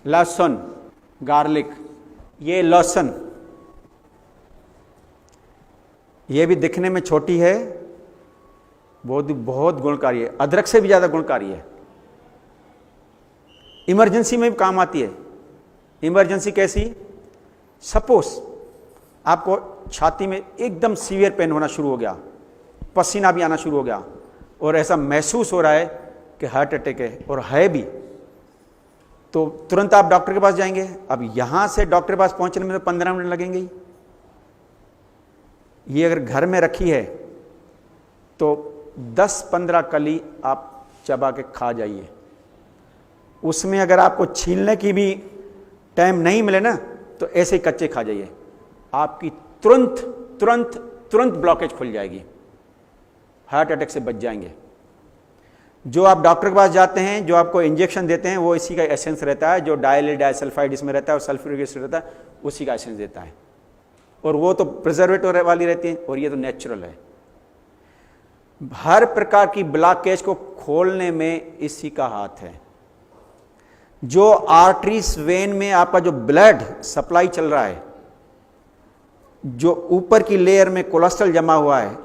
लहसुन, गार्लिक, ये लहसुन, ये भी दिखने में छोटी है, बहुत गुणकारी है, अदरक से भी ज्यादा गुणकारी है। इमरजेंसी में भी काम आती है। इमरजेंसी कैसी? सपोज आपको छाती में एकदम सीवियर पेन होना शुरू हो गया, पसीना भी आना शुरू हो गया और ऐसा महसूस हो रहा है कि हार्ट अटैक है, और है भी, तो तुरंत आप डॉक्टर के पास जाएंगे। अब यहां से डॉक्टर के पास पहुंचने में तो 15 मिनट लगेंगे ही। ये अगर घर में रखी है तो 10-15 कली आप चबा के खा जाइए। उसमें अगर आपको छीलने की भी टाइम नहीं मिले ना, तो ऐसे ही कच्चे खा जाइए, आपकी तुरंत तुरंत तुरंत ब्लॉकेज खुल जाएगी, हार्ट अटैक से बच जाएंगे। जो आप डॉक्टर के पास जाते हैं, जो आपको इंजेक्शन देते हैं, वो इसी का एसेंस रहता है, जो डायल डाइसल्फाइड इसमें रहता है और सल्फ्यूरिक एसिड रहता है, उसी का एसेंस देता है, और वो तो प्रिजर्वेटिव वाली रहती है, और ये तो नेचुरल है। हर प्रकार की ब्लॉकेज को खोलने में इसी का हाथ है। जो आर्टरीज वेन में आपका जो ब्लड सप्लाई चल रहा है, जो ऊपर की लेयर में कोलेस्ट्रॉल जमा हुआ है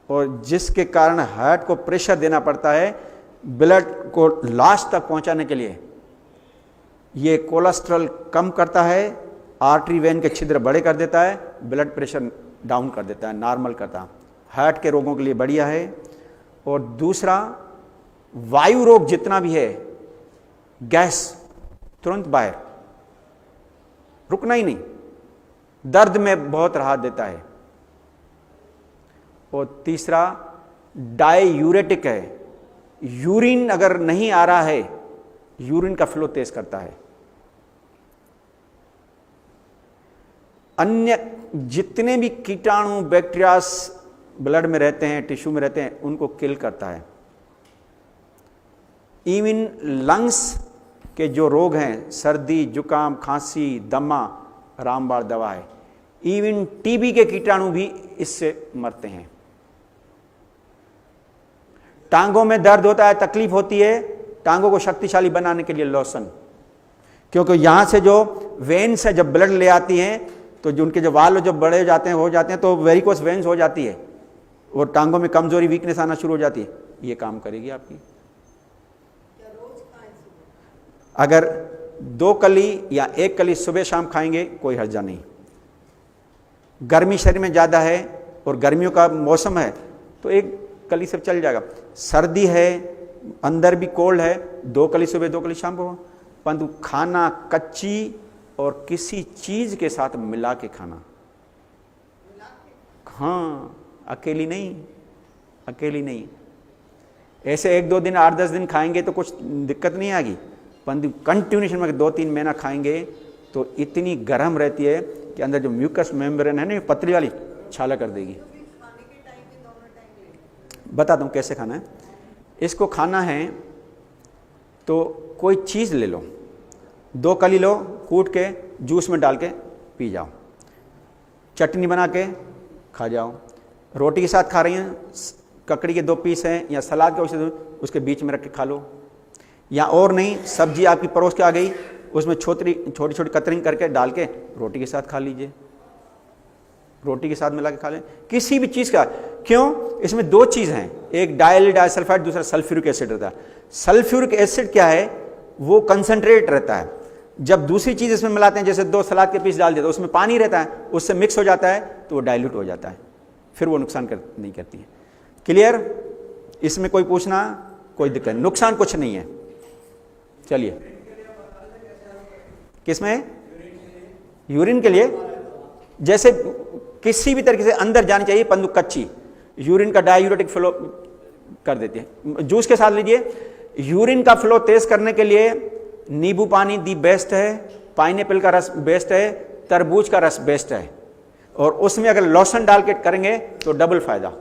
और जिसके कारण हार्ट को प्रेशर देना पड़ता है ब्लड को लास्ट तक पहुंचाने के लिए, ये कोलेस्ट्रॉल कम करता है, आर्टरी वेन के छिद्र बड़े कर देता है, ब्लड प्रेशर डाउन कर देता है, नॉर्मल करता है। हार्ट के रोगों के लिए बढ़िया है। और दूसरा, वायु रोग जितना भी है, गैस तुरंत बाहर, रुकना ही नहीं, दर्द में बहुत राहत देता है। और तीसरा, डाययूरेटिक है, यूरिन अगर नहीं आ रहा है, यूरिन का फ्लो तेज करता है। अन्य जितने भी कीटाणु बैक्टीरियास ब्लड में रहते हैं, टिश्यू में रहते हैं, उनको किल करता है। इवन लंग्स के जो रोग हैं, सर्दी, जुकाम, खांसी, दमा, रामबाण दवा है। इवन टीबी के कीटाणु भी इससे मरते हैं। टांगों में दर्द होता है, तकलीफ होती है, टांगों को शक्तिशाली बनाने के लिए लहसुन, क्योंकि यहां से जो वेन से जब ब्लड ले आती हैं, तो जो उनके जो वाल जो बड़े हो जाते हैं तो वेरिकोस वेन्स हो जाती है और टांगों में कमजोरी, वीकनेस आना शुरू हो जाती है। ये काम करेगी आपकी। अगर 2 कली या 1 कली सुबह शाम खाएंगे कोई हर्जा नहीं। गर्मी शरीर में ज़्यादा है और गर्मियों का मौसम है तो 1 कली से चल जाएगा। सर्दी है, अंदर भी कोल्ड है, 2 कली सुबह 2 कली शाम को, परंतु खाना कच्ची और किसी चीज के साथ मिला के खाना। हाँ, अकेली नहीं, अकेली नहीं। ऐसे 1-2 दिन 8-10 दिन खाएंगे तो कुछ दिक्कत नहीं आएगी, परंतु कंटिन्यूशन में 2-3 महीना खाएंगे तो इतनी गर्म रहती है कि अंदर जो म्यूकस मेम्ब्रेन है ना, पतली वाली, छाला कर देगी। बताता हूँ कैसे खाना है। इसको खाना है तो कोई चीज़ ले लो, 2 कली लो, कूट के जूस में डाल के पी जाओ, चटनी बना के खा जाओ, रोटी के साथ खा रही हैं, ककड़ी के 2 पीस हैं या सलाद के उसके बीच में रख के खा लो, या और नहीं सब्जी आपकी परोस के आ गई, उसमें छोटी छोटी कतरिंग करके डाल के रोटी के साथ खा लीजिए, रोटी के साथ मिला के खा लें, किसी भी चीज़ का। क्यों? इसमें 2 चीज़ हैं, एक डाइसल्फाइड, दूसरा सल्फ्यूरिक एसिड रहता है। सल्फ्यूरिक एसिड क्या है? वो कंसंट्रेट रहता है। जब दूसरी चीज़ इसमें मिलाते हैं, जैसे 2 सलाद के पीस डाल दिए तो उसमें पानी रहता है, उससे मिक्स हो जाता है तो वो डाइल्यूट हो जाता है, फिर वो नुकसान नहीं करती है। क्लियर? इसमें कोई पूछना, कोई दिक्कत, नुकसान कुछ नहीं है। चलिए, किसमें? यूरिन के लिए जैसे किसी भी तरीके से अंदर जानी चाहिए, परंतु कच्ची, यूरिन का डाययूरेटिक फ्लो कर देती है। जूस के साथ लीजिए। यूरिन का फ्लो तेज करने के लिए नींबू पानी दी बेस्ट है, पाइनएप्पल का रस बेस्ट है, तरबूज का रस बेस्ट है, और उसमें अगर लहसुन डाल के करेंगे तो डबल फायदा।